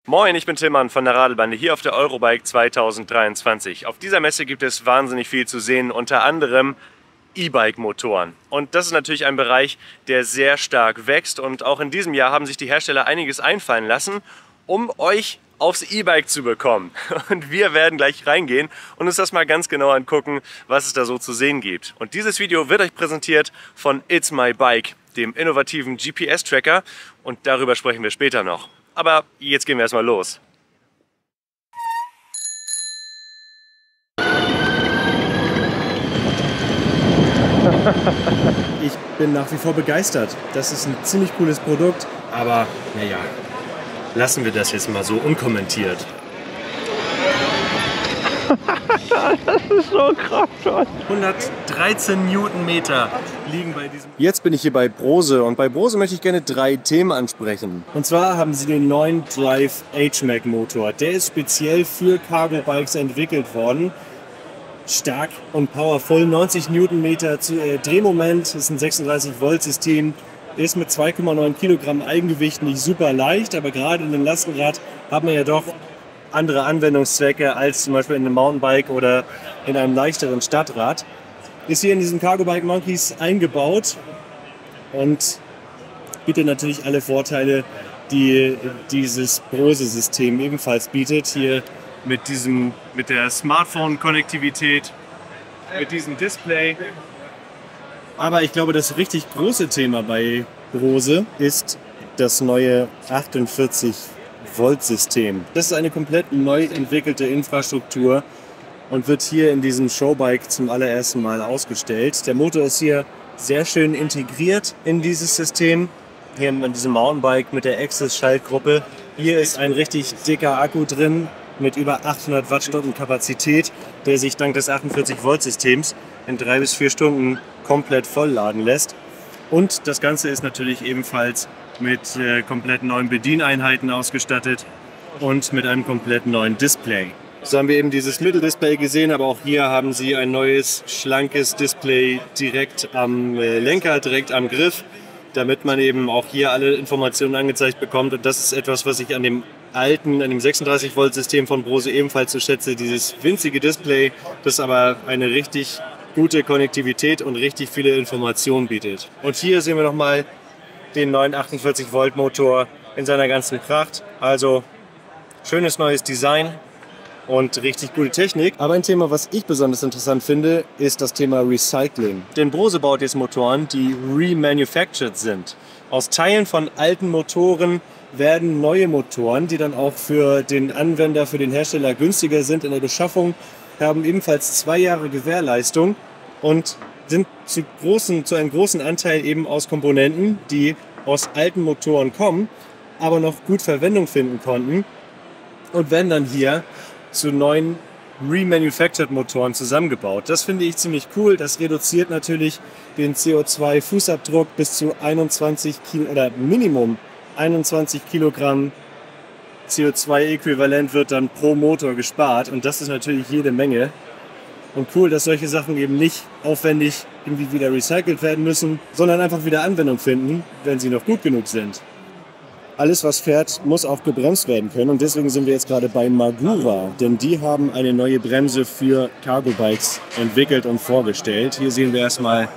Moin, ich bin Tillmann von der Radelbande hier auf der Eurobike 2023. Auf dieser Messe gibt es wahnsinnig viel zu sehen, unter anderem E-Bike-Motoren. Und das ist natürlich ein Bereich, der sehr stark wächst. Und auch in diesem Jahr haben sich die Hersteller einiges einfallen lassen, um euch aufs E-Bike zu bekommen. Und wir werden gleich reingehen und uns das mal ganz genau angucken, was es da so zu sehen gibt. Und dieses Video wird euch präsentiert von It's My Bike, dem innovativen GPS-Tracker. Und darüber sprechen wir später noch. Aber jetzt gehen wir erstmal los. Ich bin nach wie vor begeistert. Das ist ein ziemlich cooles Produkt, aber naja, lassen wir das jetzt mal so unkommentiert. Das ist so krass. 113 Newtonmeter liegen bei diesem... Jetzt bin ich hier bei Brose und bei Brose möchte ich gerne 3 Themen ansprechen. Und zwar haben sie den neuen Drive HMAC Motor. Der ist speziell für Cargo Bikes entwickelt worden. Stark und powerful, 90 Newtonmeter Drehmoment, ist ein 36 Volt System, ist mit 2,9 Kilogramm Eigengewicht nicht super leicht, aber gerade in einem Lastenrad hat man ja doch andere Anwendungszwecke als zum Beispiel in einem Mountainbike oder in einem leichteren Stadtrad. Ist hier in diesen Cargo Bike Monkeys eingebaut und bietet natürlich alle Vorteile, die dieses Brose-System ebenfalls bietet. Hier mit der Smartphone-Konnektivität, mit diesem Display. Aber ich glaube, das richtig große Thema bei Brose ist das neue 48 Volt System. Das ist eine komplett neu entwickelte Infrastruktur und wird hier in diesem Showbike zum allerersten Mal ausgestellt. Der Motor ist hier sehr schön integriert in dieses System. Hier in diesem Mountainbike mit der Axis-Schaltgruppe. Hier ist ein richtig dicker Akku drin mit über 800 Wattstunden Kapazität, der sich dank des 48 Volt Systems in 3 bis 4 Stunden komplett vollladen lässt. Und das Ganze ist natürlich ebenfalls mit komplett neuen Bedieneinheiten ausgestattet und mit einem komplett neuen Display. So haben wir eben dieses Mitteldisplay gesehen, aber auch hier haben sie ein neues, schlankes Display direkt am Lenker, direkt am Griff, damit man eben auch hier alle Informationen angezeigt bekommt. Und das ist etwas, was ich an dem 36 Volt System von Brose ebenfalls so schätze, dieses winzige Display, das aber eine richtig gute Konnektivität und richtig viele Informationen bietet. Und hier sehen wir nochmal den neuen 48 Volt Motor in seiner ganzen Pracht. Also schönes neues Design und richtig gute Technik. Aber ein Thema, was ich besonders interessant finde, ist das Thema Recycling. Denn Brose baut jetzt Motoren, die remanufactured sind. Aus Teilen von alten Motoren werden neue Motoren, die dann auch für den Anwender, für den Hersteller günstiger sind in der Beschaffung, haben ebenfalls 2 Jahre Gewährleistung und sind zu einem großen Anteil eben aus Komponenten, die aus alten Motoren kommen, aber noch gut Verwendung finden konnten und werden dann hier zu neuen remanufactured Motoren zusammengebaut. Das finde ich ziemlich cool. Das reduziert natürlich den CO2-Fußabdruck bis zu 21 Kilo oder Minimum 21 Kilogramm CO2-Äquivalent wird dann pro Motor gespart und das ist natürlich jede Menge. Und cool, dass solche Sachen eben nicht aufwendig irgendwie wieder recycelt werden müssen, sondern einfach wieder Anwendung finden, wenn sie noch gut genug sind. Alles, was fährt, muss auch gebremst werden können und deswegen sind wir jetzt gerade bei Magura, denn die haben eine neue Bremse für Cargo Bikes entwickelt und vorgestellt. Hier sehen wir erstmal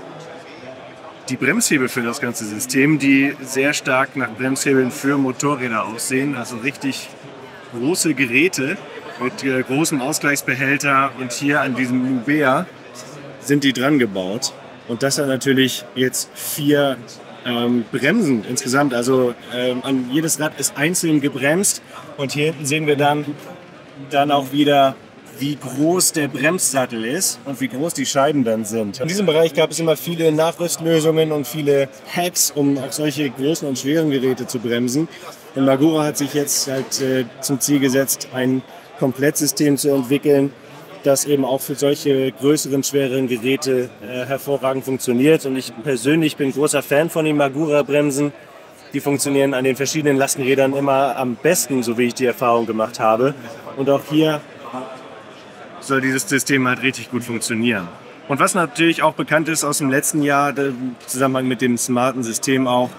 die Bremshebel für das ganze System, die sehr stark nach Bremshebeln für Motorräder aussehen, also richtig große Geräte mit großem Ausgleichsbehälter und hier an diesem Nubea sind die dran gebaut. Und das hat natürlich jetzt 4 Bremsen insgesamt, also an jedes Rad ist einzeln gebremst und hier hinten sehen wir dann auch wieder, wie groß der Bremssattel ist und wie groß die Scheiben dann sind. In diesem Bereich gab es immer viele Nachrüstlösungen und viele Hacks, um auch solche großen und schweren Geräte zu bremsen. Und Magura hat sich jetzt halt zum Ziel gesetzt, ein Komplettsystem zu entwickeln, das eben auch für solche größeren, schwereren Geräte hervorragend funktioniert. Und ich persönlich bin großer Fan von den Magura-Bremsen. Die funktionieren an den verschiedenen Lastenrädern immer am besten, so wie ich die Erfahrung gemacht habe. Und auch hier soll dieses System halt richtig gut funktionieren. Und was natürlich auch bekannt ist aus dem letzten Jahr, im Zusammenhang mit dem smarten System auch,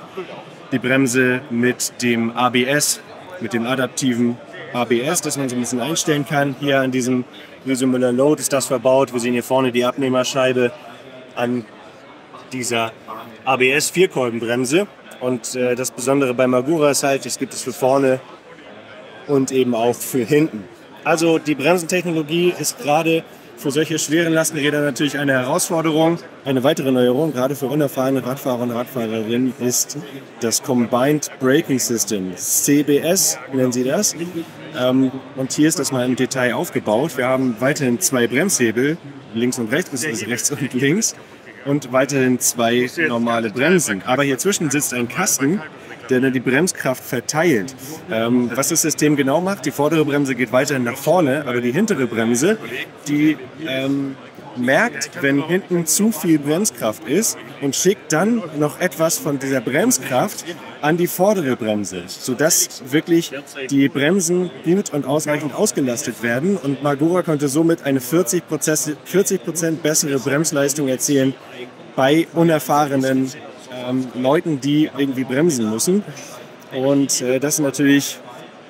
die Bremse mit dem ABS mit dem adaptiven ABS, das man so ein bisschen einstellen kann. Hier an diesem Riese Müller Load ist das verbaut. Wir sehen hier vorne die Abnehmerscheibe an dieser ABS-Vierkolbenbremse. Und das Besondere bei Magura ist halt, es gibt es für vorne und eben auch für hinten. Also die Bremsentechnologie ist gerade für solche schweren Lastenräder natürlich eine Herausforderung. Eine weitere Neuerung, gerade für unerfahrene Radfahrer und Radfahrerinnen, ist das Combined Braking System, CBS nennen sie das. Und hier ist das mal im Detail aufgebaut. Wir haben weiterhin 2 Bremshebel, links und rechts, beziehungsweise rechts und links, und weiterhin 2 normale Bremsen. Aber hier zwischen sitzt ein Kasten, der dann die Bremskraft verteilt. Was das System genau macht, die vordere Bremse geht weiterhin nach vorne, aber die hintere Bremse, die merkt, wenn hinten zu viel Bremskraft ist und schickt dann noch etwas von dieser Bremskraft an die vordere Bremse, sodass wirklich die Bremsen gut und ausreichend ausgelastet werden. Und Magura konnte somit eine 40% bessere Bremsleistung erzielen bei unerfahrenen Leuten, die irgendwie bremsen müssen. Und das ist natürlich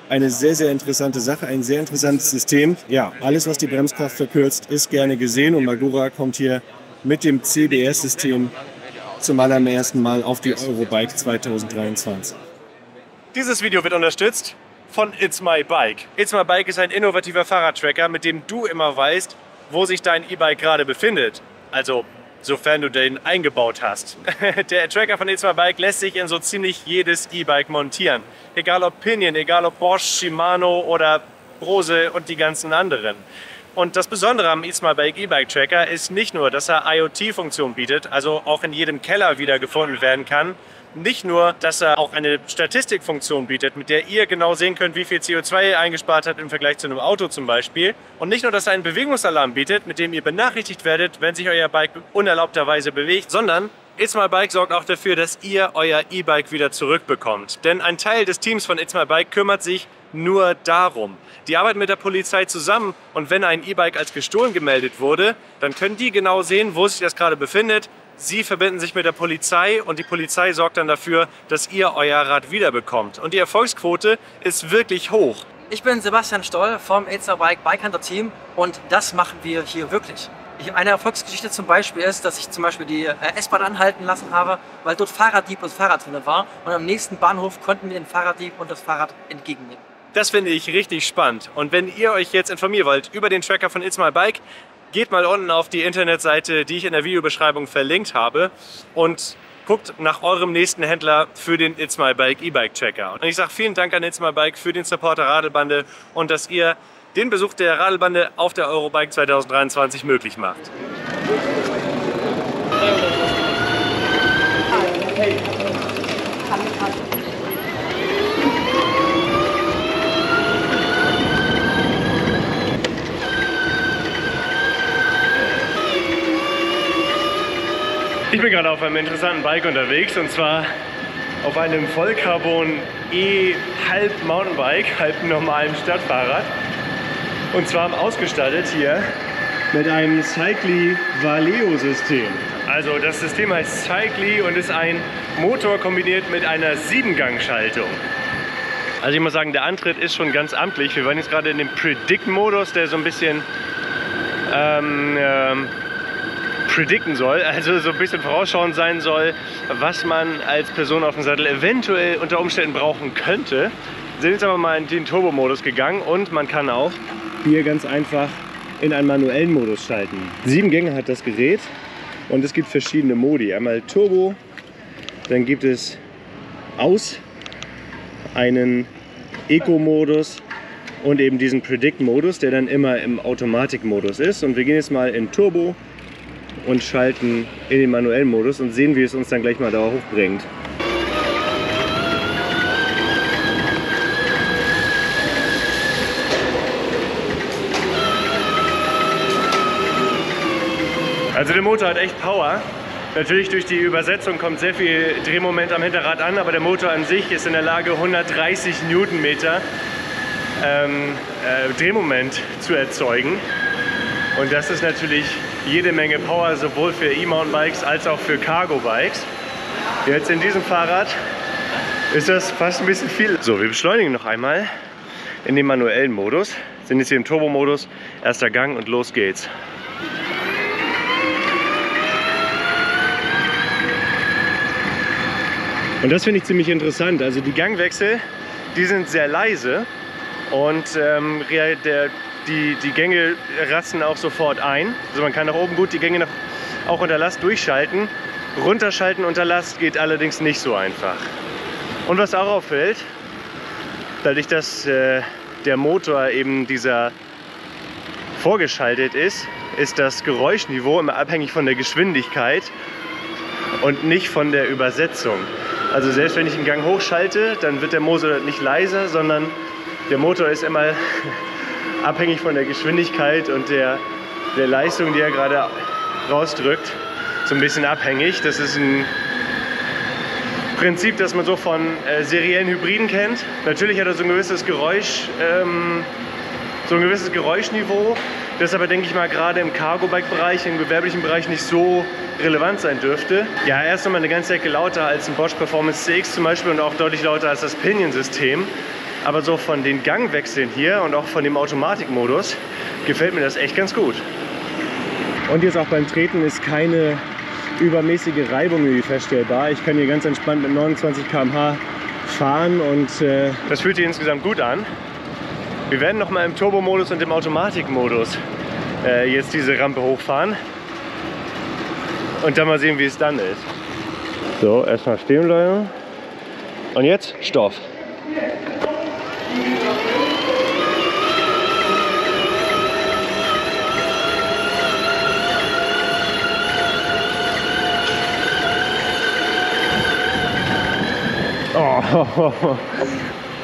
eine sehr, sehr interessante Sache, ein sehr interessantes System. Ja, alles, was die Bremskraft verkürzt, ist gerne gesehen und Magura kommt hier mit dem CBS-System zum allerersten Mal auf die Eurobike 2023. Dieses Video wird unterstützt von It's My Bike. It's My Bike ist ein innovativer Fahrradtracker, mit dem du immer weißt, wo sich dein E-Bike gerade befindet. Also sofern du den eingebaut hast. Der Tracker von It's My Bike lässt sich in so ziemlich jedes E-Bike montieren. Egal ob Pinion, egal ob Bosch, Shimano oder Brose und die ganzen anderen. Und das Besondere am It's My Bike E-Bike Tracker ist nicht nur, dass er IoT-Funktion bietet, also auch in jedem Keller wiedergefunden werden kann. Nicht nur, dass er auch eine Statistikfunktion bietet, mit der ihr genau sehen könnt, wie viel CO2 ihr eingespart habt im Vergleich zu einem Auto zum Beispiel. Und nicht nur, dass er einen Bewegungsalarm bietet, mit dem ihr benachrichtigt werdet, wenn sich euer Bike unerlaubterweise bewegt, sondern It's My Bike sorgt auch dafür, dass ihr euer E-Bike wieder zurückbekommt. Denn ein Teil des Teams von It's My Bike kümmert sich nur darum. Die arbeiten mit der Polizei zusammen und wenn ein E-Bike als gestohlen gemeldet wurde, dann können die genau sehen, wo sich das gerade befindet. Sie verbinden sich mit der Polizei und die Polizei sorgt dann dafür, dass ihr euer Rad wiederbekommt. Und die Erfolgsquote ist wirklich hoch. Ich bin Sebastian Stoll vom It's My Bike Bike Hunter Team und das machen wir hier wirklich. Eine Erfolgsgeschichte zum Beispiel ist, dass ich zum Beispiel die S-Bahn anhalten lassen habe, weil dort Fahrraddieb und Fahrrad drin war und am nächsten Bahnhof konnten wir den Fahrraddieb und das Fahrrad entgegennehmen. Das finde ich richtig spannend und wenn ihr euch jetzt informieren wollt über den Tracker von It's My Bike, geht mal unten auf die Internetseite, die ich in der Videobeschreibung verlinkt habe und guckt nach eurem nächsten Händler für den It's My Bike E-Bike Tracker. Und ich sage vielen Dank an It's My Bike für den Support der Radelbande und dass ihr den Besuch der Radelbande auf der Eurobike 2023 möglich macht. Ich bin gerade auf einem interessanten Bike unterwegs und zwar auf einem Vollcarbon halb Mountainbike, halb normalen Stadtfahrrad. Und zwar ausgestattet hier mit einem Cycli Valeo System. Also das System heißt Cycli und ist ein Motor kombiniert mit einer 7-Gang-Schaltung. Also ich muss sagen, der Antritt ist schon ganz amtlich. Wir waren jetzt gerade in dem Predict-Modus, der so ein bisschen predikten soll, also so ein bisschen vorausschauend sein soll, was man als Person auf dem Sattel eventuell unter Umständen brauchen könnte. Wir sind jetzt aber mal in den Turbo-Modus gegangen und man kann auch hier ganz einfach in einen manuellen Modus schalten. 7 Gänge hat das Gerät und es gibt verschiedene Modi. Einmal Turbo, dann gibt es aus, einen Eco-Modus und eben diesen Predict-Modus, der dann immer im Automatik-Modus ist. Und wir gehen jetzt mal in Turbo und schalten in den manuellen Modus und sehen, wie es uns dann gleich mal da hochbringt. Also der Motor hat echt Power. Natürlich durch die Übersetzung kommt sehr viel Drehmoment am Hinterrad an, aber der Motor an sich ist in der Lage 130 Newtonmeter Drehmoment zu erzeugen. Und das ist natürlich jede Menge Power, sowohl für E-Mountainbikes als auch für Cargo-Bikes. Jetzt in diesem Fahrrad ist das fast ein bisschen viel. So, wir beschleunigen noch einmal in den manuellen Modus. Sind jetzt hier im Turbo-Modus. Erster Gang und los geht's. Und das finde ich ziemlich interessant. Also die Gangwechsel, die sind sehr leise und die Gänge rasten auch sofort ein. Also man kann nach oben gut die Gänge auch unter Last durchschalten. Runterschalten unter Last geht allerdings nicht so einfach. Und was auch auffällt, dadurch, dass der Motor eben dieser vorgeschaltet ist, ist das Geräuschniveau immer abhängig von der Geschwindigkeit und nicht von der Übersetzung. Also selbst wenn ich einen Gang hochschalte, dann wird der Motor nicht leiser, sondern der Motor ist immer abhängig von der Geschwindigkeit und der Leistung, die er gerade rausdrückt, so ein bisschen abhängig. Das ist ein Prinzip, das man so von seriellen Hybriden kennt. Natürlich hat er so ein gewisses Geräuschniveau, das aber, denke ich mal, gerade im Cargo-Bike-Bereich, im gewerblichen Bereich nicht so relevant sein dürfte. Ja, er ist nochmal eine ganze Ecke lauter als ein Bosch Performance CX zum Beispiel und auch deutlich lauter als das Pinion-System. Aber so von den Gangwechseln hier und auch von dem Automatikmodus gefällt mir das echt ganz gut. Und jetzt auch beim Treten ist keine übermäßige Reibung irgendwie feststellbar. Ich kann hier ganz entspannt mit 29 km/h fahren und das fühlt sich insgesamt gut an. Wir werden noch mal im Turbo-Modus und im Automatikmodus jetzt diese Rampe hochfahren und dann mal sehen, wie es dann ist. So, erstmal stehen bleiben und jetzt Stopp. Oh.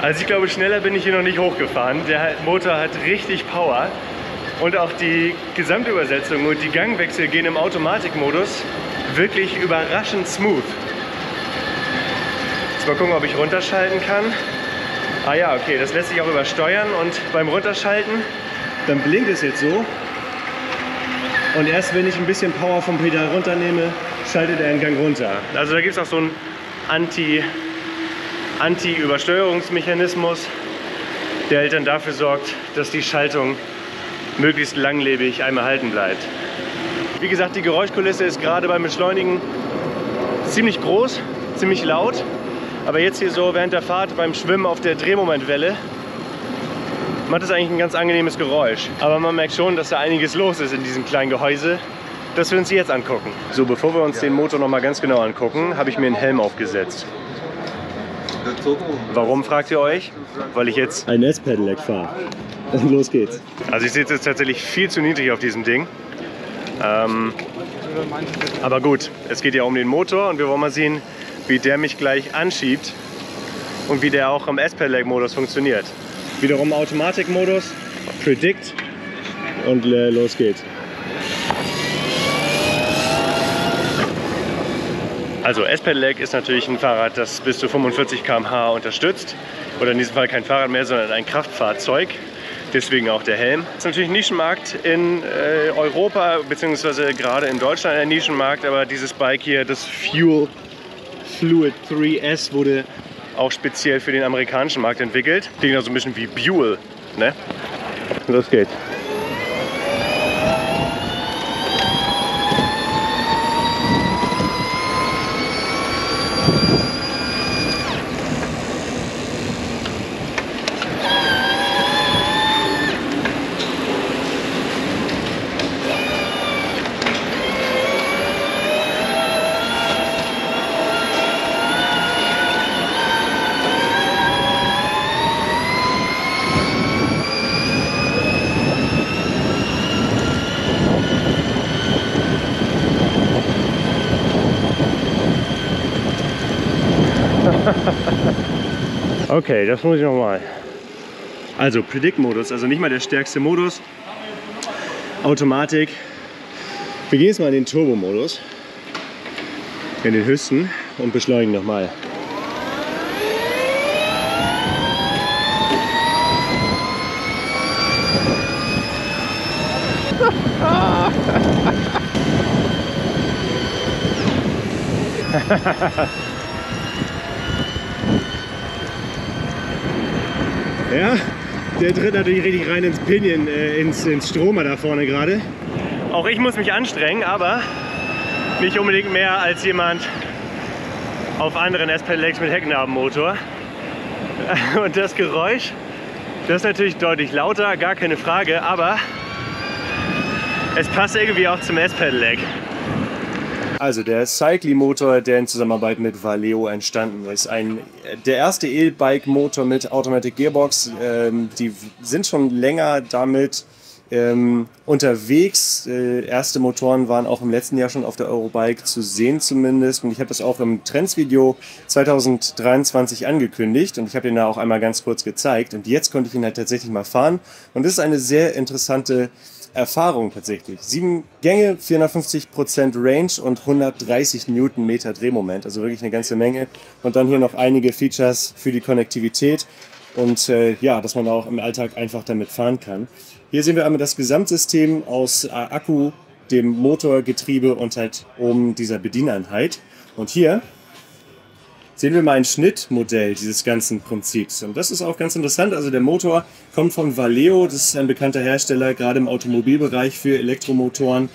Also ich glaube, schneller bin ich hier noch nicht hochgefahren. Der Motor hat richtig Power und auch die Gesamtübersetzung und die Gangwechsel gehen im Automatikmodus wirklich überraschend smooth. Jetzt mal gucken, ob ich runterschalten kann. Ah ja, okay, das lässt sich auch übersteuern und beim Runterschalten, dann blinkt es jetzt so. Und erst wenn ich ein bisschen Power vom Pedal runternehme, schaltet er einen Gang runter. Also da gibt es auch so einen Anti-Übersteuerungsmechanismus, der halt dann dafür sorgt, dass die Schaltung möglichst langlebig einmal halten bleibt. Wie gesagt, die Geräuschkulisse ist gerade beim Beschleunigen ziemlich groß, ziemlich laut. Aber jetzt hier so während der Fahrt beim Schwimmen auf der Drehmomentwelle macht es eigentlich ein ganz angenehmes Geräusch. Aber man merkt schon, dass da einiges los ist in diesem kleinen Gehäuse, das wir uns jetzt angucken. So, bevor wir uns den Motor noch mal ganz genau angucken, habe ich mir einen Helm aufgesetzt. Warum, fragt ihr euch? Weil ich jetzt ein S-Pedelec fahre. Und los geht's. Also ich sitze jetzt tatsächlich viel zu niedrig auf diesem Ding. Aber gut, es geht ja um den Motor und wir wollen mal sehen, wie der mich gleich anschiebt und wie der auch im S-Pedelec-Modus funktioniert. Wiederum Automatikmodus, Predict und los geht's. Also S-Pedelec ist natürlich ein Fahrrad, das bis zu 45 km/h unterstützt. Oder in diesem Fall kein Fahrrad mehr, sondern ein Kraftfahrzeug. Deswegen auch der Helm. Das ist natürlich ein Nischenmarkt in Europa, beziehungsweise gerade in Deutschland ein Nischenmarkt. Aber dieses Bike hier, das Fluid 3S, wurde auch speziell für den amerikanischen Markt entwickelt. Klingt also ein bisschen wie Buell, ne? Los geht's. Okay, das muss ich nochmal. Also Predict-Modus, also nicht mal der stärkste Modus. Automatik. Wir gehen jetzt mal in den Turbo-Modus. In den höchsten und beschleunigen nochmal. Ja, der tritt natürlich richtig rein ins Pinion, ins Stromer da vorne gerade. Auch ich muss mich anstrengen, aber nicht unbedingt mehr als jemand auf anderen S-Pedelecs mit Hecknabenmotor. Und das Geräusch, das ist natürlich deutlich lauter, gar keine Frage, aber es passt irgendwie auch zum S-Pedelec. Also der Cycli-Motor, der in Zusammenarbeit mit Valeo entstanden ist. Der erste E-Bike-Motor mit Automatic Gearbox. Die sind schon länger damit unterwegs. Erste Motoren waren auch im letzten Jahr schon auf der Eurobike zu sehen zumindest. Und ich habe das auch im Trends-Video 2023 angekündigt. Und ich habe ihn da auch einmal ganz kurz gezeigt. Und jetzt konnte ich ihn halt tatsächlich mal fahren. Und das ist eine sehr interessante Erfahrung tatsächlich. 7 Gänge, 450% Range und 130 Newtonmeter Drehmoment, also wirklich eine ganze Menge. Und dann hier noch einige Features für die Konnektivität und ja, dass man auch im Alltag einfach damit fahren kann. Hier sehen wir einmal das Gesamtsystem aus Akku, dem Motor, Getriebe und halt oben dieser Bedieneinheit. Und hier sehen wir mal ein Schnittmodell dieses ganzen Prinzips. Und das ist auch ganz interessant. Also der Motor kommt von Valeo. Das ist ein bekannter Hersteller, gerade im Automobilbereich für Elektromotoren.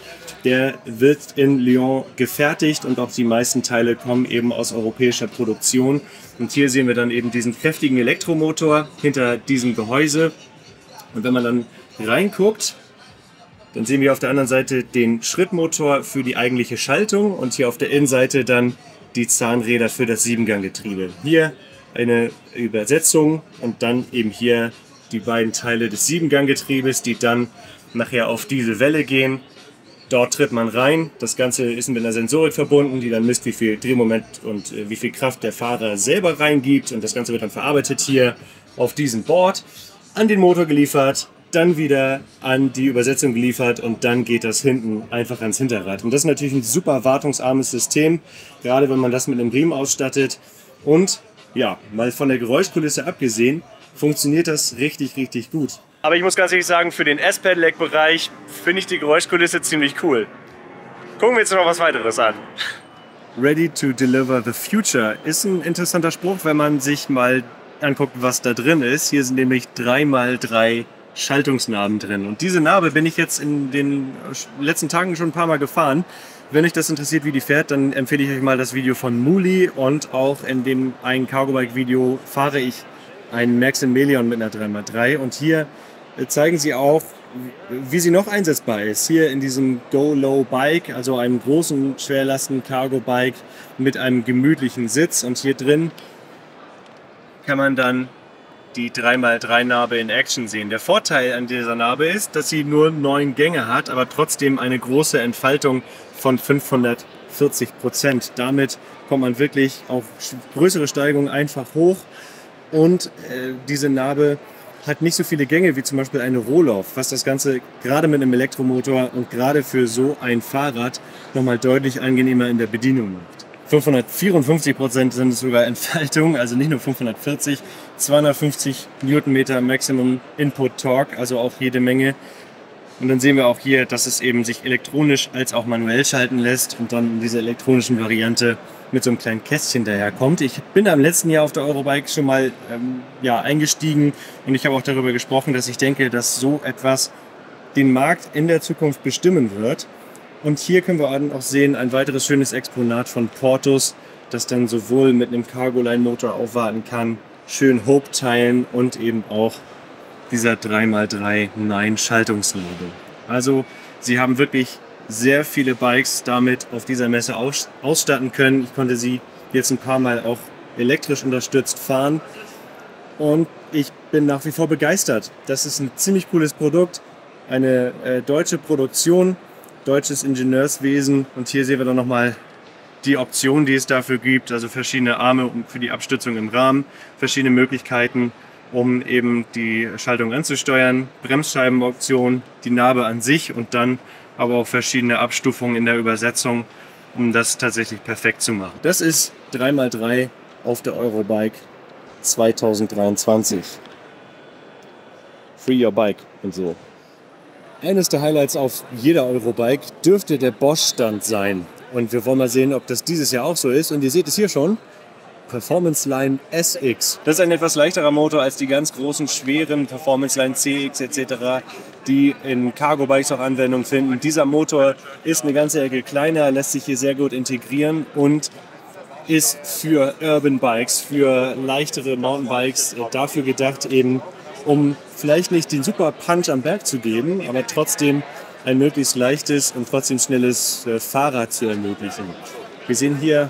Der wird in Lyon gefertigt und auch die meisten Teile kommen eben aus europäischer Produktion. Und hier sehen wir dann eben diesen kräftigen Elektromotor hinter diesem Gehäuse. Und wenn man dann reinguckt, dann sehen wir auf der anderen Seite den Schrittmotor für die eigentliche Schaltung und hier auf der Innenseite dann die Zahnräder für das 7-Gang-Getriebe. Hier eine Übersetzung und dann eben hier die beiden Teile des 7-Gang-Getriebes, die dann nachher auf diese Welle gehen. Dort tritt man rein. Das Ganze ist mit einer Sensorik verbunden, die dann misst, wie viel Drehmoment und wie viel Kraft der Fahrer selber reingibt. Und das Ganze wird dann verarbeitet hier auf diesem Board, an den Motor geliefert, dann wieder an die Übersetzung geliefert und dann geht das hinten einfach ans Hinterrad. Und das ist natürlich ein super wartungsarmes System, gerade wenn man das mit einem Riemen ausstattet. Und ja, mal von der Geräuschkulisse abgesehen, funktioniert das richtig, richtig gut. Aber ich muss ganz ehrlich sagen, für den S-Pedelec-Bereich finde ich die Geräuschkulisse ziemlich cool. Gucken wir jetzt noch was weiteres an. Ready to deliver the future ist ein interessanter Spruch, wenn man sich mal anguckt, was da drin ist. Hier sind nämlich 3x3 Schaltungsnarben drin. Und diese Narbe bin ich jetzt in den letzten Tagen schon ein paar Mal gefahren. Wenn euch das interessiert, wie die fährt, dann empfehle ich euch mal das Video von Muli und auch in dem einen Cargo-Bike-Video fahre ich einen Maximilian mit einer 3x3 und hier zeigen sie auch, wie sie noch einsetzbar ist. Hier in diesem Go Low Bike, also einem großen Schwerlasten-Cargo-Bike mit einem gemütlichen Sitz und hier drin kann man dann die 3x3-Narbe in Action sehen. Der Vorteil an dieser Narbe ist, dass sie nur 9 Gänge hat, aber trotzdem eine große Entfaltung von 540%. Damit kommt man wirklich auf größere Steigungen einfach hoch und diese Narbe hat nicht so viele Gänge wie zum Beispiel eine Rohloff, was das Ganze gerade mit einem Elektromotor und gerade für so ein Fahrrad nochmal deutlich angenehmer in der Bedienung macht. 554% sind es sogar Entfaltung, also nicht nur 540, 250 Newtonmeter Maximum Input Torque, also auch jede Menge. Und dann sehen wir auch hier, dass es eben sich elektronisch als auch manuell schalten lässt und dann in dieser elektronischen Variante mit so einem kleinen Kästchen daherkommt. Ich bin da im letzten Jahr auf der Eurobike schon mal eingestiegen und ich habe auch darüber gesprochen, dass ich denke, dass so etwas den Markt in der Zukunft bestimmen wird. Und hier können wir auch sehen, ein weiteres schönes Exponat von Portus, das dann sowohl mit einem Cargoline-Motor aufwarten kann, schön Hope-Teilen und eben auch dieser 3x3 Nein-Schaltungsnarbe. Also sie haben wirklich sehr viele Bikes damit auf dieser Messe ausstatten können. Ich konnte sie jetzt ein paar Mal auch elektrisch unterstützt fahren und ich bin nach wie vor begeistert. Das ist ein ziemlich cooles Produkt, eine deutsche Produktion, deutsches Ingenieurswesen und hier sehen wir dann nochmal die Optionen, die es dafür gibt, also verschiedene Arme für die Abstützung im Rahmen, verschiedene Möglichkeiten, um eben die Schaltung anzusteuern, Bremsscheibenoption, die Narbe an sich und dann aber auch verschiedene Abstufungen in der Übersetzung, um das tatsächlich perfekt zu machen. Das ist 3x3 auf der Eurobike 2023. Free your bike und so. Eines der Highlights auf jeder Eurobike dürfte der Bosch-Stand sein. Und wir wollen mal sehen, ob das dieses Jahr auch so ist. Und ihr seht es hier schon. Performance Line SX. Das ist ein etwas leichterer Motor als die ganz großen, schweren Performance Line CX etc., die in Cargo-Bikes auch Anwendung finden. Dieser Motor ist eine ganze Ecke kleiner, lässt sich hier sehr gut integrieren und ist für Urban Bikes, für leichtere Mountainbikes dafür gedacht, eben um vielleicht nicht den super Punch am Berg zu geben, aber trotzdem ein möglichst leichtes und trotzdem schnelles Fahrrad zu ermöglichen. Wir sehen hier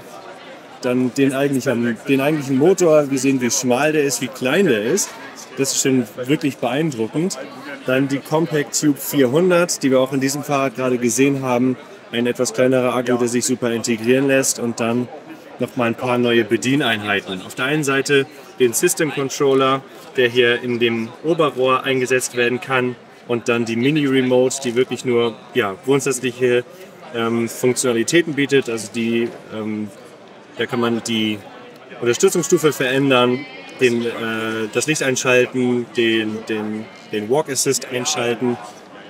dann den eigentlichen Motor, wir sehen, wie schmal der ist, wie klein der ist. Das ist schon wirklich beeindruckend. Dann die Compact Tube 400, die wir auch in diesem Fahrrad gerade gesehen haben. Ein etwas kleinerer Akku, der sich super integrieren lässt, und dann noch mal ein paar neue Bedieneinheiten. Auf der einen Seite den System Controller, der hier in dem Oberrohr eingesetzt werden kann, und dann die Mini-Remote, die wirklich nur grundsätzliche Funktionalitäten bietet. Also da kann man die Unterstützungsstufe verändern, das Licht einschalten, den Walk Assist einschalten,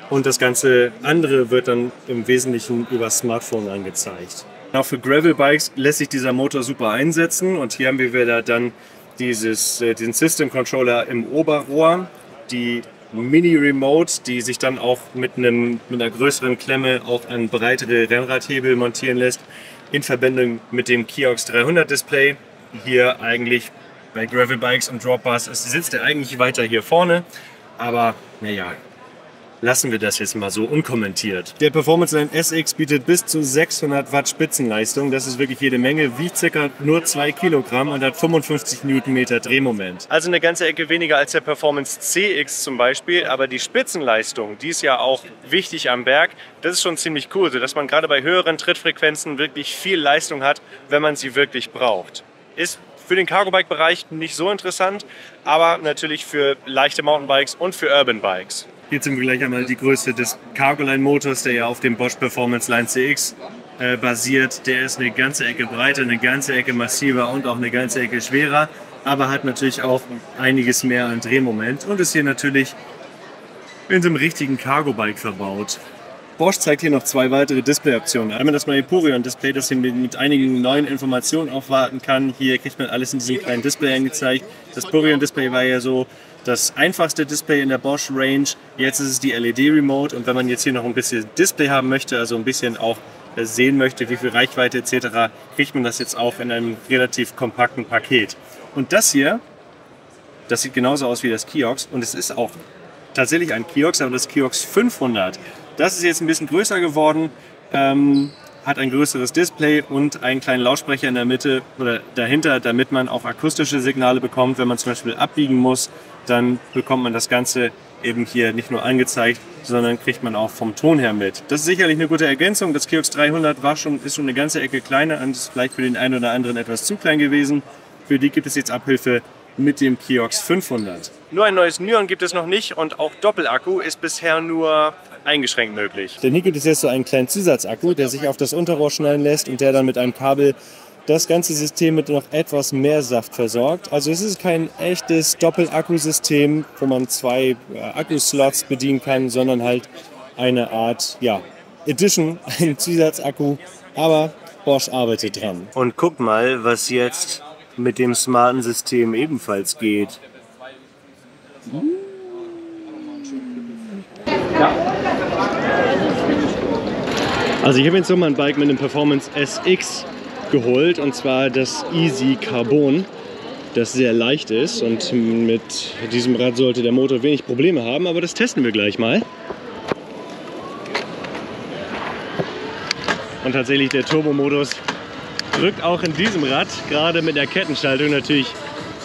und das ganze andere wird dann im Wesentlichen über Smartphone angezeigt. Auch für Gravel-Bikes lässt sich dieser Motor super einsetzen, und hier haben wir wieder dann den System Controller im Oberrohr, die Mini-Remote, die sich dann auch mit einer größeren Klemme auf einen breitere Rennradhebel montieren lässt, in Verbindung mit dem Kiox 300 Display. Hier eigentlich bei Gravel-Bikes und Dropbars sitzt er eigentlich weiter hier vorne, aber naja, lassen wir das jetzt mal so unkommentiert. Der Performance Line SX bietet bis zu 600 Watt Spitzenleistung. Das ist wirklich jede Menge, wiegt ca. nur 2 Kilogramm und hat 55 Newtonmeter Drehmoment. Also eine ganze Ecke weniger als der Performance CX zum Beispiel, aber die Spitzenleistung, die ist ja auch wichtig am Berg. Das ist schon ziemlich cool, sodass man gerade bei höheren Trittfrequenzen wirklich viel Leistung hat, wenn man sie wirklich braucht. Ist für den Cargo-Bike-Bereich nicht so interessant, aber natürlich für leichte Mountainbikes und für Urban Bikes. Hier sehen wir gleich einmal die Größe des Cargo-Line-Motors, der ja auf dem Bosch Performance Line CX basiert. Der ist eine ganze Ecke breiter, eine ganze Ecke massiver und auch eine ganze Ecke schwerer, aber hat natürlich auch einiges mehr an Drehmoment und ist hier natürlich in so einem richtigen Cargo-Bike verbaut. Bosch zeigt hier noch zwei weitere Display-Optionen. Einmal das neue Porion-Display, das hier mit einigen neuen Informationen aufwarten kann. Hier kriegt man alles in diesem kleinen Display angezeigt. Das Porion-Display war ja so das einfachste Display in der Bosch Range. Jetzt ist es die LED-Remote, und wenn man jetzt hier noch ein bisschen Display haben möchte, also ein bisschen auch sehen möchte, wie viel Reichweite etc., kriegt man das jetzt auch in einem relativ kompakten Paket. Und das hier, das sieht genauso aus wie das Kiox, und es ist auch tatsächlich ein Kiox, aber das Kiox 500. Das ist jetzt ein bisschen größer geworden, hat ein größeres Display und einen kleinen Lautsprecher in der Mitte oder dahinter, damit man auch akustische Signale bekommt. Wenn man zum Beispiel abbiegen muss, dann bekommt man das Ganze eben hier nicht nur angezeigt, sondern kriegt man auch vom Ton her mit. Das ist sicherlich eine gute Ergänzung. Das Kiox 300 ist schon eine ganze Ecke kleiner und ist vielleicht für den einen oder anderen etwas zu klein gewesen. Für die gibt es jetzt Abhilfe mit dem Kiox 500. Nur ein neues Nyon gibt es noch nicht, und auch Doppelakku ist bisher nur eingeschränkt möglich. Denn hier gibt es jetzt so einen kleinen Zusatzakku, der sich auf das Unterrohr schnallen lässt und der dann mit einem Kabel das ganze System mit noch etwas mehr Saft versorgt. Also es ist kein echtes Doppelakkusystem, wo man zwei Akkuslots bedienen kann, sondern halt eine Art Edition, ein Zusatzakku, aber Bosch arbeitet dran. Und guck mal, was jetzt mit dem smarten System ebenfalls geht. Also ich habe jetzt so mal ein Bike mit einem Performance SX geholt, und zwar das Easy Carbon, das sehr leicht ist, und mit diesem Rad sollte der Motor wenig Probleme haben, aber das testen wir gleich mal. Und tatsächlich der Turbo-Modus drückt auch in diesem Rad, gerade mit der Kettenschaltung, natürlich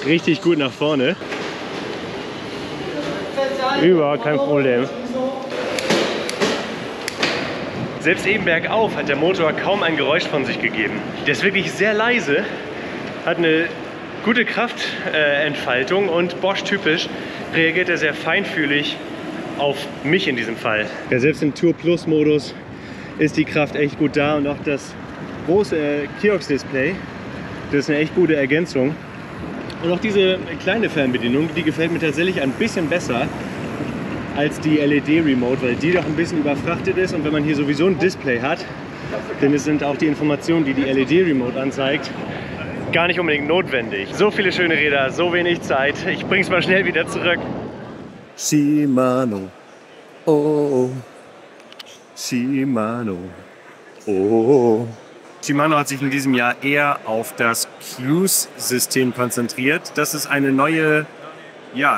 richtig gut nach vorne. Überhaupt kein Problem. Selbst eben bergauf hat der Motor kaum ein Geräusch von sich gegeben. Der ist wirklich sehr leise, hat eine gute Kraftentfaltung und Bosch-typisch reagiert er sehr feinfühlig auf mich in diesem Fall. Ja, selbst im Tour Plus Modus ist die Kraft echt gut da, und auch das große Kiox-Display, das ist eine echt gute Ergänzung. Und auch diese kleine Fernbedienung, die gefällt mir tatsächlich ein bisschen besser als die LED-Remote, weil die doch ein bisschen überfrachtet ist, und wenn man hier sowieso ein Display hat, dann sind auch die Informationen, die die LED-Remote anzeigt, gar nicht unbedingt notwendig. So viele schöne Räder, so wenig Zeit. Ich bring's mal schnell wieder zurück. Shimano, oh, Shimano, oh. Shimano hat sich in diesem Jahr eher auf das Cruise-System konzentriert. Das ist eine neue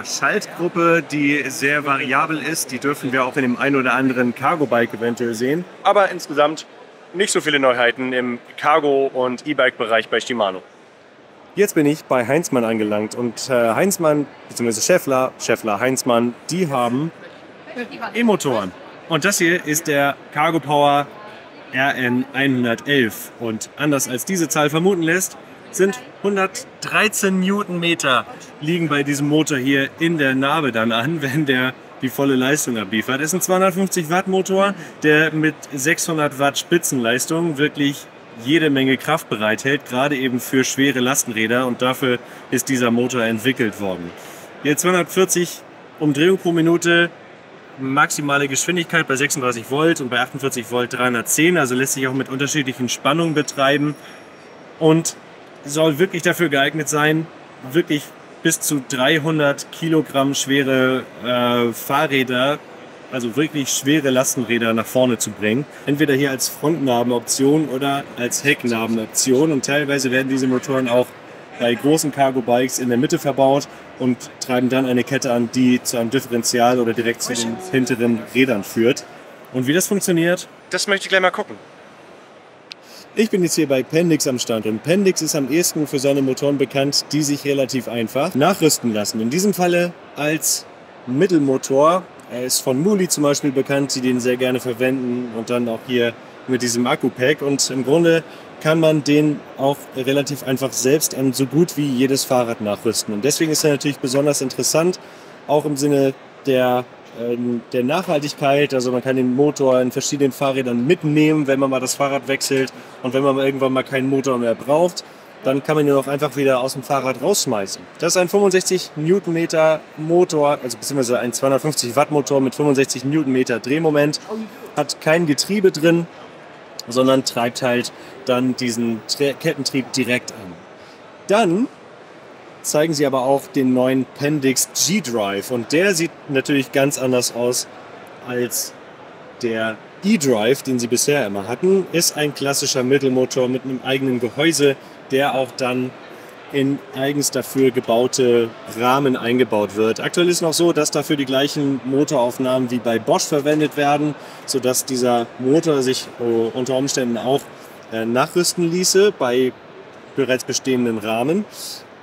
Schaltgruppe, die sehr variabel ist. Die dürfen wir auch in dem ein oder anderen Cargo-Bike eventuell sehen. Aber insgesamt nicht so viele Neuheiten im Cargo- und E-Bike-Bereich bei Shimano. Jetzt bin ich bei Heinzmann angelangt und Heinzmann bzw. Schaeffler, Heinzmann, die haben E-Motoren. Und das hier ist der Cargo Power RN 111 und anders als diese Zahl vermuten lässt, sind 113 Newtonmeter liegen bei diesem Motor hier in der Narbe dann an, wenn der die volle Leistung abliefert. Es ist ein 250 Watt Motor, der mit 600 Watt Spitzenleistung wirklich jede Menge Kraft bereithält, gerade eben für schwere Lastenräder, und dafür ist dieser Motor entwickelt worden. Hier 240 Umdrehungen pro Minute, maximale Geschwindigkeit bei 36 Volt und bei 48 Volt 310, also lässt sich auch mit unterschiedlichen Spannungen betreiben und soll wirklich dafür geeignet sein, wirklich bis zu 300 Kilogramm schwere Fahrräder, also wirklich schwere Lastenräder nach vorne zu bringen. Entweder hier als Frontnabenoption oder als Hecknabenoption, und teilweise werden diese Motoren auch bei großen Cargo-Bikes in der Mitte verbaut und treiben dann eine Kette an, die zu einem Differential oder direkt zu den hinteren Rädern führt. Und wie das funktioniert, das möchte ich gleich mal gucken. Ich bin jetzt hier bei Pendix am Stand, und Pendix ist am ehesten für seine Motoren bekannt, die sich relativ einfach nachrüsten lassen. In diesem Falle als Mittelmotor. Er ist von Muli zum Beispiel bekannt, die den sehr gerne verwenden, und dann auch hier mit diesem Akku-Pack. Und im Grunde kann man den auch relativ einfach selbst an so gut wie jedes Fahrrad nachrüsten. Und deswegen ist er natürlich besonders interessant, auch im Sinne der Nachhaltigkeit. Also man kann den Motor in verschiedenen Fahrrädern mitnehmen, wenn man mal das Fahrrad wechselt, und wenn man irgendwann mal keinen Motor mehr braucht, dann kann man ihn auch einfach wieder aus dem Fahrrad rausschmeißen. Das ist ein 65 Newtonmeter Motor, also beziehungsweise ein 250 Watt Motor mit 65 Newtonmeter Drehmoment, hat kein Getriebe drin, sondern treibt halt dann diesen Kettentrieb direkt an. Dann zeigen sie aber auch den neuen Pendix G-Drive, und der sieht natürlich ganz anders aus als der E-Drive, den sie bisher immer hatten. Ist ein klassischer Mittelmotor mit einem eigenen Gehäuse, der auch dann in eigens dafür gebaute Rahmen eingebaut wird. Aktuell ist noch so, dass dafür die gleichen Motoraufnahmen wie bei Bosch verwendet werden, sodass dieser Motor sich unter Umständen auch nachrüsten ließe bei bereits bestehenden Rahmen.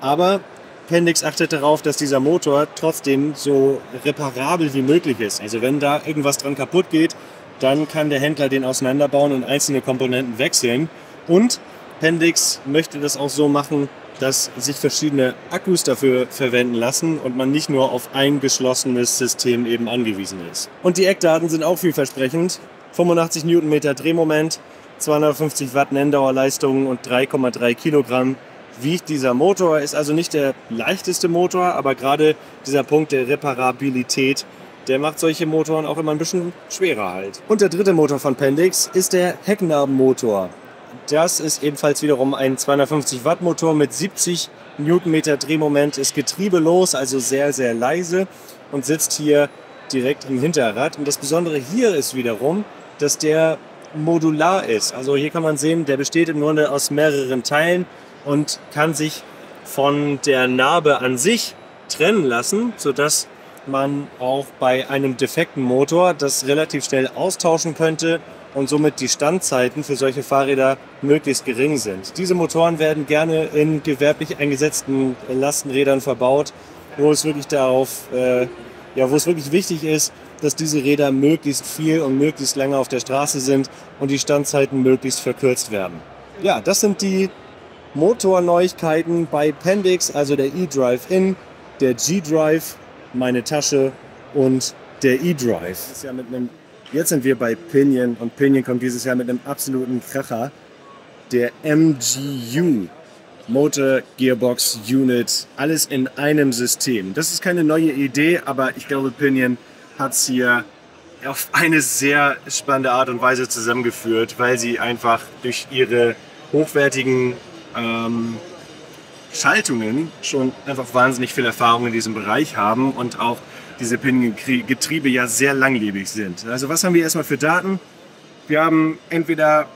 Aber Pendix achtet darauf, dass dieser Motor trotzdem so reparabel wie möglich ist. Also wenn da irgendwas dran kaputt geht, dann kann der Händler den auseinanderbauen und einzelne Komponenten wechseln. Und Pendix möchte das auch so machen, dass sich verschiedene Akkus dafür verwenden lassen und man nicht nur auf ein geschlossenes System eben angewiesen ist. Und die Eckdaten sind auch vielversprechend. 85 Newtonmeter Drehmoment, 250 Watt Nenndauerleistung und 3,3 Kilogramm wiegt dieser Motor. Ist also nicht der leichteste Motor, aber gerade dieser Punkt der Reparabilität, der macht solche Motoren auch immer ein bisschen schwerer halt. Und der dritte Motor von Pendix ist der Hecknabenmotor. Das ist ebenfalls wiederum ein 250 Watt Motor mit 70 Newtonmeter Drehmoment, ist getriebelos, also sehr, sehr leise und sitzt hier direkt im Hinterrad. Und das Besondere hier ist wiederum, dass der modular ist. Also hier kann man sehen, der besteht im Grunde aus mehreren Teilen und kann sich von der Narbe an sich trennen lassen, sodass man auch bei einem defekten Motor das relativ schnell austauschen könnte und somit die Standzeiten für solche Fahrräder möglichst gering sind. Diese Motoren werden gerne in gewerblich eingesetzten Lastenrädern verbaut, wo es wirklich wo es wirklich wichtig ist, dass diese Räder möglichst viel und möglichst lange auf der Straße sind und die Standzeiten möglichst verkürzt werden. Ja, das sind die Motorneuigkeiten bei Pendix, also der E-Drive-In, der G-Drive, meine Tasche und der E-Drive. Jetzt sind wir bei Pinion, und Pinion kommt dieses Jahr mit einem absoluten Kracher. Der MGU, Motor, Gearbox, Unit, alles in einem System. Das ist keine neue Idee, aber ich glaube, Pinion hat es hier auf eine sehr spannende Art und Weise zusammengeführt, weil sie einfach durch ihre hochwertigen Schaltungen schon einfach wahnsinnig viel Erfahrung in diesem Bereich haben und auch diese Pinion-Getriebe ja sehr langlebig sind. Also was haben wir erstmal für Daten? Wir haben entweder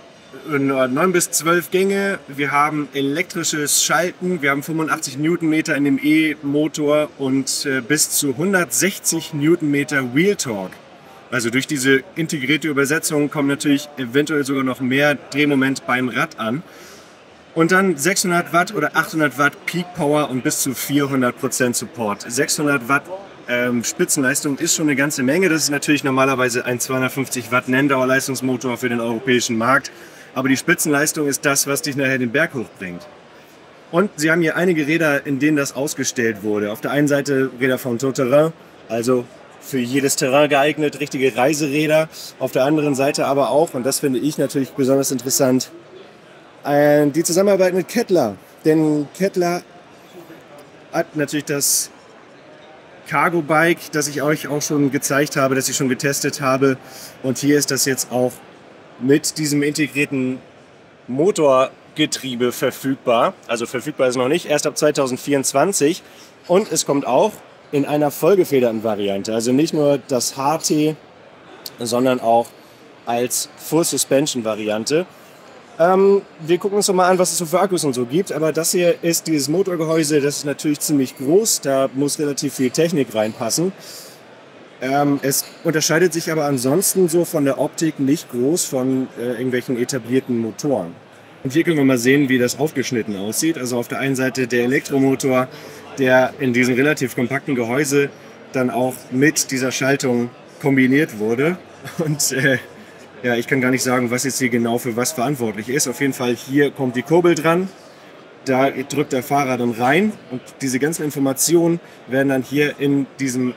9 bis 12 Gänge, wir haben elektrisches Schalten, wir haben 85 Newtonmeter in dem E-Motor und bis zu 160 Newtonmeter Wheel Torque. Also durch diese integrierte Übersetzung kommt natürlich eventuell sogar noch mehr Drehmoment beim Rad an. Und dann 600 Watt oder 800 Watt Peak Power und bis zu 400% Support. 600 Watt Spitzenleistung ist schon eine ganze Menge. Das ist natürlich normalerweise ein 250 Watt Nenndauerleistungsmotor für den europäischen Markt. Aber die Spitzenleistung ist das, was dich nachher den Berg hochbringt. Und sie haben hier einige Räder, in denen das ausgestellt wurde. Auf der einen Seite Räder von Tout Terrain, also für jedes Terrain geeignet, richtige Reiseräder. Auf der anderen Seite aber auch, und das finde ich natürlich besonders interessant, die Zusammenarbeit mit Kettler. Denn Kettler hat natürlich das Cargo Bike, das ich euch auch schon gezeigt habe, das ich schon getestet habe. Und hier ist das jetzt auch mit diesem integrierten Motorgetriebe verfügbar. Also verfügbar ist noch nicht, erst ab 2024. Und es kommt auch in einer vollgefederten Variante. Also nicht nur das HT, sondern auch als Full Suspension Variante. Wir gucken uns doch mal an, was es so für Akkus und so gibt. Aber das hier ist dieses Motorgehäuse, das ist natürlich ziemlich groß. Da muss relativ viel Technik reinpassen. Es unterscheidet sich aber ansonsten so von der Optik nicht groß von irgendwelchen etablierten Motoren. Und hier können wir mal sehen, wie das aufgeschnitten aussieht. Also auf der einen Seite der Elektromotor, der in diesem relativ kompakten Gehäuse dann auch mit dieser Schaltung kombiniert wurde. Und ja, ich kann gar nicht sagen, was jetzt hier genau für was verantwortlich ist. Auf jeden Fall, hier kommt die Kurbel dran, da drückt der Fahrer dann rein und diese ganzen Informationen werden dann hier in diesem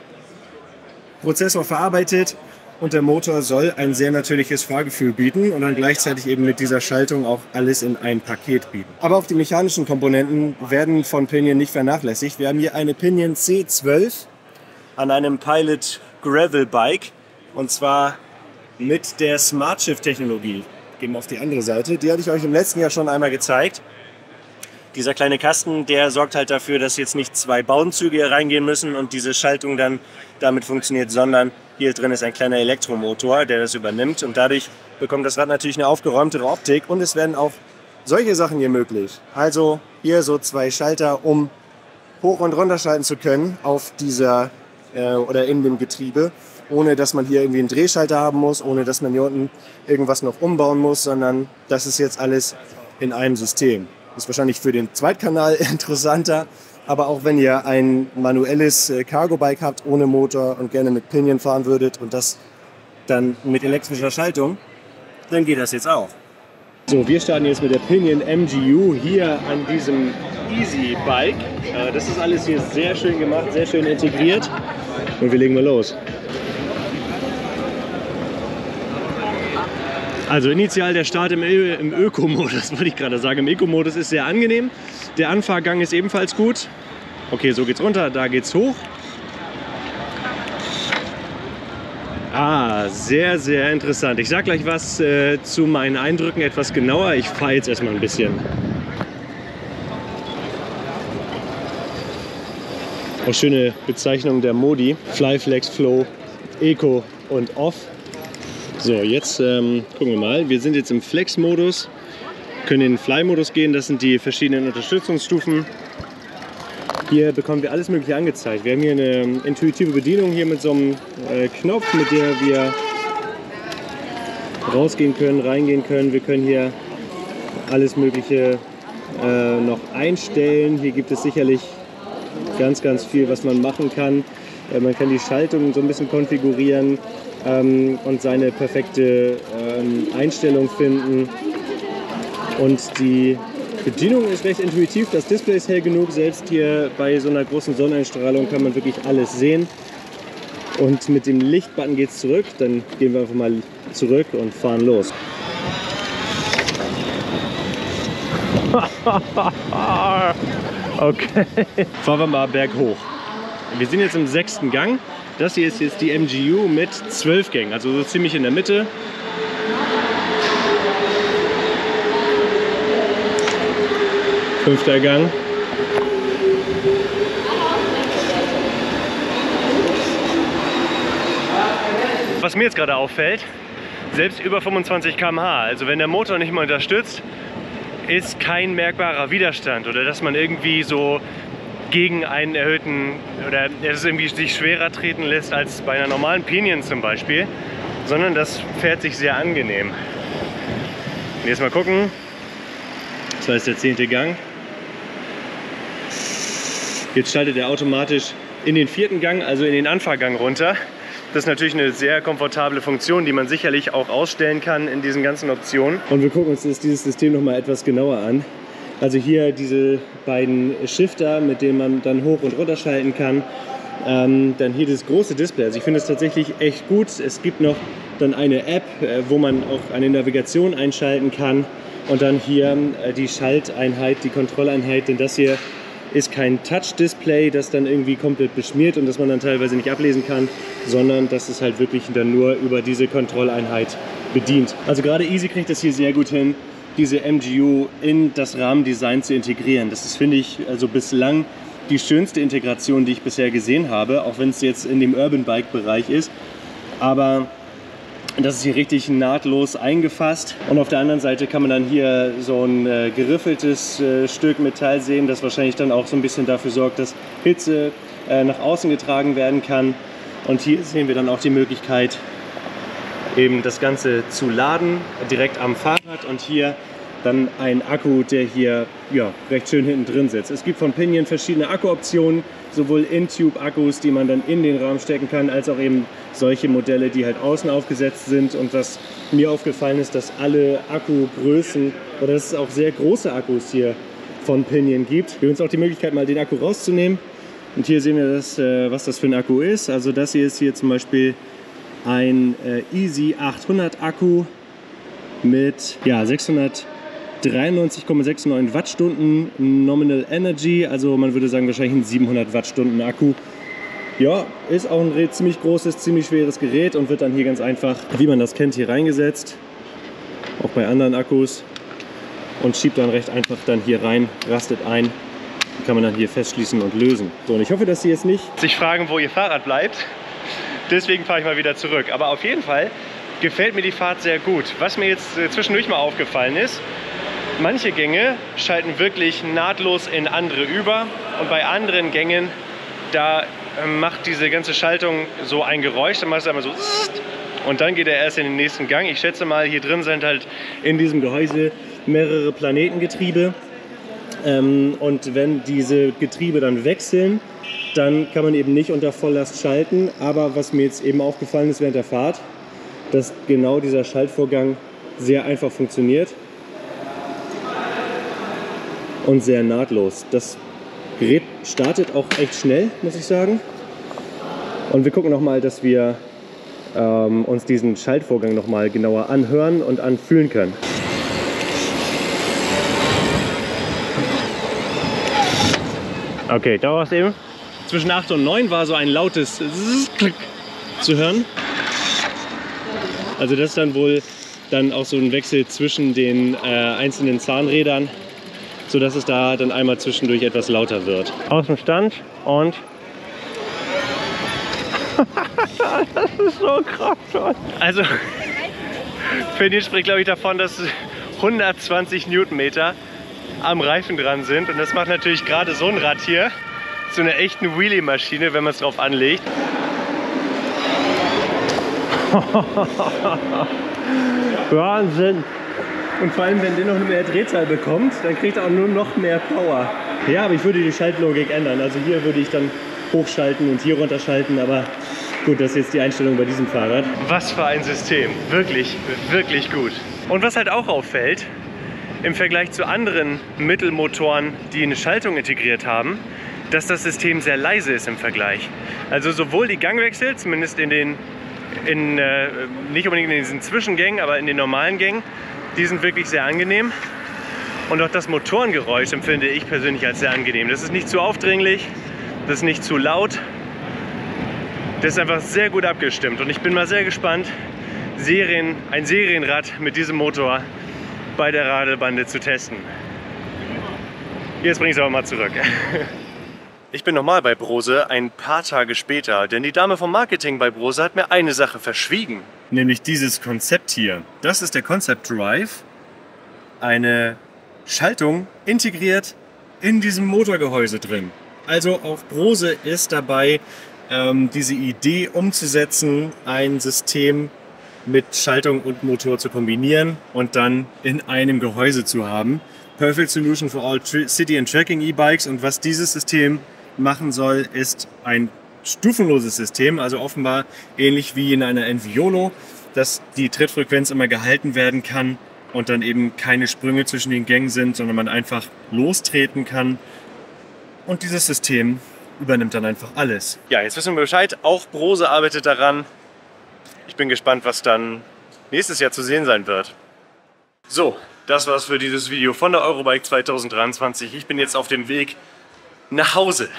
Prozessor verarbeitet und der Motor soll ein sehr natürliches Fahrgefühl bieten und dann gleichzeitig eben mit dieser Schaltung auch alles in ein Paket bieten. Aber auch die mechanischen Komponenten werden von Pinion nicht vernachlässigt. Wir haben hier eine Pinion C12 an einem Pilot Gravel Bike und zwar mit der Smart Shift Technologie. Gehen wir auf die andere Seite. Die hatte ich euch im letzten Jahr schon einmal gezeigt. Dieser kleine Kasten, der sorgt halt dafür, dass jetzt nicht 2 Bauzüge hier reingehen müssen und diese Schaltung dann damit funktioniert, sondern hier drin ist ein kleiner Elektromotor, der das übernimmt und dadurch bekommt das Rad natürlich eine aufgeräumtere Optik und es werden auch solche Sachen hier möglich. Also hier so 2 Schalter, um hoch und runter schalten zu können auf dieser oder in dem Getriebe, ohne dass man hier irgendwie einen Drehschalter haben muss, ohne dass man hier unten irgendwas noch umbauen muss, sondern das ist jetzt alles in einem System. Ist wahrscheinlich für den Zweitkanal interessanter, aber auch wenn ihr ein manuelles Cargo-Bike habt ohne Motor und gerne mit Pinion fahren würdet und das dann mit elektrischer Schaltung, dann geht das jetzt auch. So, wir starten jetzt mit der Pinion MGU hier an diesem Easy Bike. Das ist alles hier sehr schön gemacht, sehr schön integriert und wir legen mal los. Also initial der Start im Öko-Modus, wollte ich gerade sagen. Im Eco-Modus ist sehr angenehm. Der Anfahrgang ist ebenfalls gut. Okay, so geht's runter, da geht's hoch. Ah, sehr, sehr interessant. Ich sage gleich was zu meinen Eindrücken etwas genauer. Ich fahre jetzt erstmal ein bisschen. Auch schöne Bezeichnung der Modi. Fly, Flex, Flow, Eco und Off. So, jetzt gucken wir mal. Wir sind jetzt im Flex-Modus, können in den Fly-Modus gehen. Das sind die verschiedenen Unterstützungsstufen. Hier bekommen wir alles Mögliche angezeigt. Wir haben hier eine intuitive Bedienung hier mit so einem Knopf, mit der wir rausgehen können, reingehen können. Wir können hier alles Mögliche noch einstellen. Hier gibt es sicherlich ganz, ganz viel, was man machen kann. Man kann die Schaltung so ein bisschen konfigurieren und seine perfekte Einstellung finden. Und die Bedienung ist recht intuitiv, das Display ist hell genug, selbst hier bei so einer großen Sonneneinstrahlung kann man wirklich alles sehen. Und mit dem Lichtbutton geht es zurück, dann gehen wir einfach mal zurück und fahren los. Okay, fahren wir mal berghoch. Wir sind jetzt im 6. Gang. Das hier ist jetzt die MGU mit 12 Gängen, also so ziemlich in der Mitte. Fünfter Gang. Was mir jetzt gerade auffällt, selbst über 25 km/h, also wenn der Motor nicht mal unterstützt, ist kein merkbarer Widerstand oder dass man irgendwie so gegen einen erhöhten oder es irgendwie sich schwerer treten lässt als bei einer normalen Pinion zum Beispiel, sondern das fährt sich sehr angenehm. Jetzt mal gucken, das war jetzt der 10. Gang. Jetzt schaltet er automatisch in den 4. Gang, also in den Anfahrgang runter. Das ist natürlich eine sehr komfortable Funktion, die man sicherlich auch ausstellen kann in diesen ganzen Optionen. Und wir gucken uns jetzt dieses System noch mal etwas genauer an. Also hier diese beiden Shifter, mit denen man dann hoch und runter schalten kann. Dann hier das große Display. Also ich finde es tatsächlich echt gut. Es gibt noch dann eine App, wo man auch eine Navigation einschalten kann. Und dann hier die Schalteinheit, die Kontrolleinheit. Denn das hier ist kein Touch-Display, das dann irgendwie komplett beschmiert und das man dann teilweise nicht ablesen kann, sondern das ist halt wirklich dann nur über diese Kontrolleinheit bedient. Also gerade Easy kriegt das hier sehr gut hin, diese MGU in das Rahmendesign zu integrieren. Das ist, finde ich, also bislang die schönste Integration, die ich bisher gesehen habe, auch wenn es jetzt in dem Urban Bike Bereich ist. Aber das ist hier richtig nahtlos eingefasst. Und auf der anderen Seite kann man dann hier so ein geriffeltes Stück Metall sehen, das wahrscheinlich dann auch so ein bisschen dafür sorgt, dass Hitze nach außen getragen werden kann. Und hier sehen wir dann auch die Möglichkeit, eben das Ganze zu laden, direkt am Fahrrad. Und hier dann ein Akku, der hier ja, recht schön hinten drin sitzt. Es gibt von Pinion verschiedene Akkuoptionen, sowohl In-Tube-Akkus, die man dann in den Rahmen stecken kann, als auch eben solche Modelle, die halt außen aufgesetzt sind. Und was mir aufgefallen ist, dass alle Akkugrößen oder dass es auch sehr große Akkus hier von Pinion gibt. Wir haben uns auch die Möglichkeit, mal den Akku rauszunehmen. Und hier sehen wir, das, was das für ein Akku ist. Also das hier ist hier zum Beispiel ein Easy 800 Akku mit ja, 693,69 Wattstunden Nominal Energy. Also man würde sagen wahrscheinlich ein 700 Wattstunden Akku. Ja, ist auch ein ziemlich großes, ziemlich schweres Gerät und wird dann hier ganz einfach, wie man das kennt, hier reingesetzt. Auch bei anderen Akkus. Und schiebt dann recht einfach dann hier rein, rastet ein. Die kann man dann hier festschließen und lösen. So, und ich hoffe, dass Sie jetzt nicht sich fragen, wo Ihr Fahrrad bleibt. Deswegen fahre ich mal wieder zurück. Aber auf jeden Fall gefällt mir die Fahrt sehr gut. Was mir jetzt zwischendurch mal aufgefallen ist, manche Gänge schalten wirklich nahtlos in andere über. Und bei anderen Gängen, da macht diese ganze Schaltung so ein Geräusch. Dann macht es einmal so und dann geht er erst in den nächsten Gang. Ich schätze mal, hier drin sind halt in diesem Gehäuse mehrere Planetengetriebe. Und wenn diese Getriebe dann wechseln, dann kann man eben nicht unter Volllast schalten. Aber was mir jetzt eben aufgefallen ist während der Fahrt, dass genau dieser Schaltvorgang sehr einfach funktioniert und sehr nahtlos. Das Gerät startet auch echt schnell, muss ich sagen. Und wir gucken nochmal, dass wir uns diesen Schaltvorgang nochmal genauer anhören und anfühlen können. Okay, da war es eben. Zwischen 8 und 9 war so ein lautes Klick zu hören. Also das ist dann wohl dann auch so ein Wechsel zwischen den einzelnen Zahnrädern, sodass es da dann einmal zwischendurch etwas lauter wird. Aus dem Stand und das ist so kraftvoll. Also Pinion spricht, glaube ich, davon, dass 120 Newtonmeter am Reifen dran sind. Und das macht natürlich gerade so ein Rad hier zu einer echten Wheelie-Maschine, wenn man es drauf anlegt. Wahnsinn! Und vor allem, wenn der noch mehr Drehzahl bekommt, dann kriegt er auch nur noch mehr Power. Ja, aber ich würde die Schaltlogik ändern. Also hier würde ich dann hochschalten und hier runterschalten, aber gut, das ist jetzt die Einstellung bei diesem Fahrrad. Was für ein System. Wirklich, wirklich gut. Und was halt auch auffällt, im Vergleich zu anderen Mittelmotoren, die eine Schaltung integriert haben, dass das System sehr leise ist im Vergleich. Also sowohl die Gangwechsel, zumindest nicht unbedingt in diesen Zwischengängen, aber in den normalen Gängen, die sind wirklich sehr angenehm. Und auch das Motorengeräusch empfinde ich persönlich als sehr angenehm. Das ist nicht zu aufdringlich, das ist nicht zu laut. Das ist einfach sehr gut abgestimmt. Und ich bin mal sehr gespannt, ein Serienrad mit diesem Motor bei der Radelbande zu testen. Jetzt bringe ich es aber mal zurück. Ich bin nochmal bei Brose ein paar Tage später, denn die Dame vom Marketing bei Brose hat mir eine Sache verschwiegen. Nämlich dieses Konzept hier. Das ist der Concept Drive. Eine Schaltung integriert in diesem Motorgehäuse drin. Also auch Brose ist dabei, diese Idee umzusetzen, ein System mit Schaltung und Motor zu kombinieren und dann in einem Gehäuse zu haben. Perfect Solution for all City and Tracking E-Bikes. Und was dieses System machen soll, ist ein stufenloses System, also offenbar ähnlich wie in einer Enviolo, dass die Trittfrequenz immer gehalten werden kann und dann eben keine Sprünge zwischen den Gängen sind, sondern man einfach lostreten kann. Und dieses System übernimmt dann einfach alles. Ja, jetzt wissen wir Bescheid. Auch Brose arbeitet daran. Ich bin gespannt, was dann nächstes Jahr zu sehen sein wird. So, das war's für dieses Video von der Eurobike 2023. Ich bin jetzt auf dem Weg nach Hause.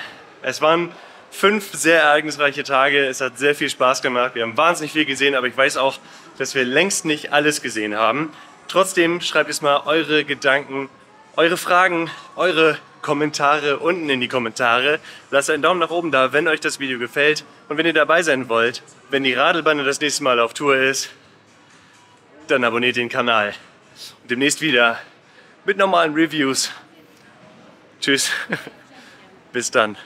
Es waren 5 sehr ereignisreiche Tage. Es hat sehr viel Spaß gemacht. Wir haben wahnsinnig viel gesehen, aber ich weiß auch, dass wir längst nicht alles gesehen haben. Trotzdem schreibt jetzt mal eure Gedanken, eure Fragen, eure Kommentare unten in die Kommentare. Lasst einen Daumen nach oben da, wenn euch das Video gefällt. Und wenn ihr dabei sein wollt, wenn die Radelbande das nächste Mal auf Tour ist, dann abonniert den Kanal. Und demnächst wieder mit normalen Reviews. Tschüss. Bis dann.